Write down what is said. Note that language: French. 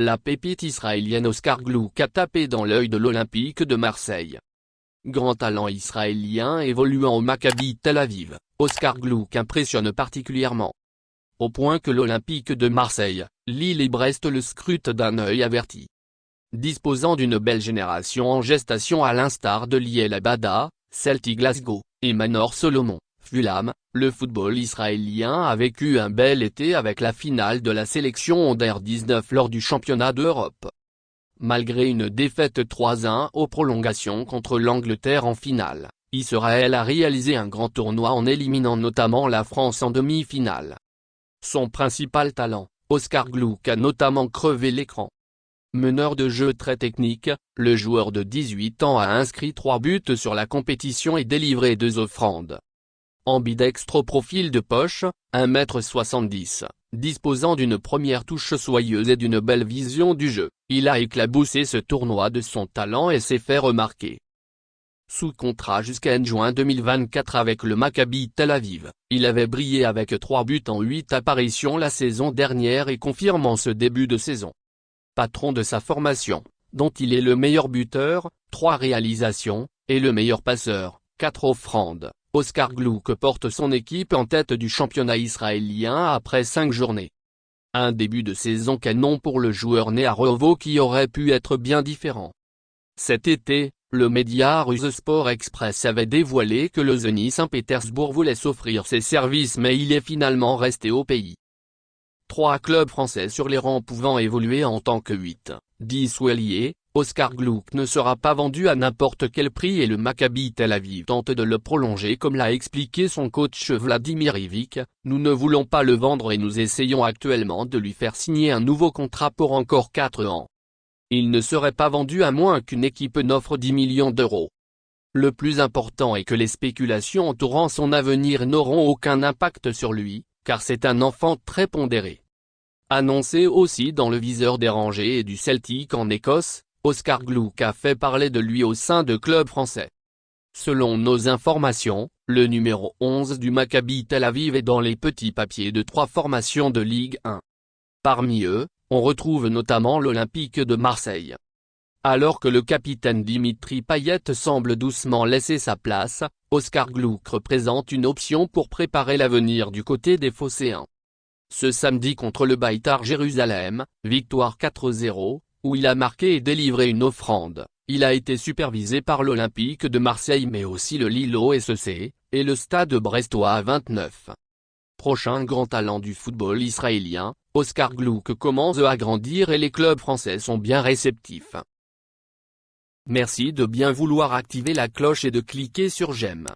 la pépite israélienne Oscar Glouk a tapé dans l'œil de l'Olympique de Marseille. Grand talent israélien évoluant au Maccabi Tel Aviv, Oscar Glouk impressionne particulièrement. Au point que l'Olympique de Marseille, Lille et Brest le scrutent d'un œil averti. Disposant d'une belle génération en gestation à l'instar de Liel Abada, Celtic Glasgow, et Manor Solomon, Fulham, le football israélien a vécu un bel été avec la finale de la sélection Under 19 lors du championnat d'Europe. Malgré une défaite 3-1 aux prolongations contre l'Angleterre en finale, Israël a réalisé un grand tournoi en éliminant notamment la France en demi-finale. Son principal talent, Oscar Glouk a notamment crevé l'écran. Meneur de jeu très technique, le joueur de 18 ans a inscrit 3 buts sur la compétition et délivré 2 offrandes. Ambidextre au profil de poche, 1,70 m, disposant d'une première touche soyeuse et d'une belle vision du jeu, il a éclaboussé ce tournoi de son talent et s'est fait remarquer. Sous contrat jusqu'à juin 2024 avec le Maccabi Tel Aviv, il avait brillé avec 3 buts en 8 apparitions la saison dernière et confirme en ce début de saison. Patron de sa formation, dont il est le meilleur buteur, 3 réalisations, et le meilleur passeur, 4 offrandes, Oscar Glouk porte son équipe en tête du championnat israélien après 5 journées. Un début de saison canon pour le joueur né à Rehovot qui aurait pu être bien différent. Cet été, le média russe Sport Express avait dévoilé que le Zénith Saint-Pétersbourg voulait s'offrir ses services mais il est finalement resté au pays. 3 clubs français sur les rangs pouvant évoluer en tant que 8, 10 ou ailier, Oscar Glouk ne sera pas vendu à n'importe quel prix et le Maccabi Tel Aviv tente de le prolonger comme l'a expliqué son coach Vladimir Ivic, nous ne voulons pas le vendre et nous essayons actuellement de lui faire signer un nouveau contrat pour encore 4 ans. Il ne serait pas vendu à moins qu'une équipe n'offre 10 millions d'euros. Le plus important est que les spéculations entourant son avenir n'auront aucun impact sur lui, car c'est un enfant très pondéré. Annoncé aussi dans le viseur des Rangers et du Celtic en Écosse, Oscar Glouk a fait parler de lui au sein de clubs français. Selon nos informations, le numéro 11 du Maccabi Tel Aviv est dans les petits papiers de 3 formations de Ligue 1. Parmi eux, on retrouve notamment l'Olympique de Marseille. Alors que le capitaine Dimitri Payet semble doucement laisser sa place, Oscar Glouk représente une option pour préparer l'avenir du côté des Phocéens. Ce samedi contre le Beitar Jérusalem, victoire 4-0, où il a marqué et délivré une offrande, il a été supervisé par l'Olympique de Marseille mais aussi le Lille SC, et le Stade brestois à 29. Prochain grand talent du football israélien, Oscar Glouk commence à grandir et les clubs français sont bien réceptifs. Merci de bien vouloir activer la cloche et de cliquer sur j'aime.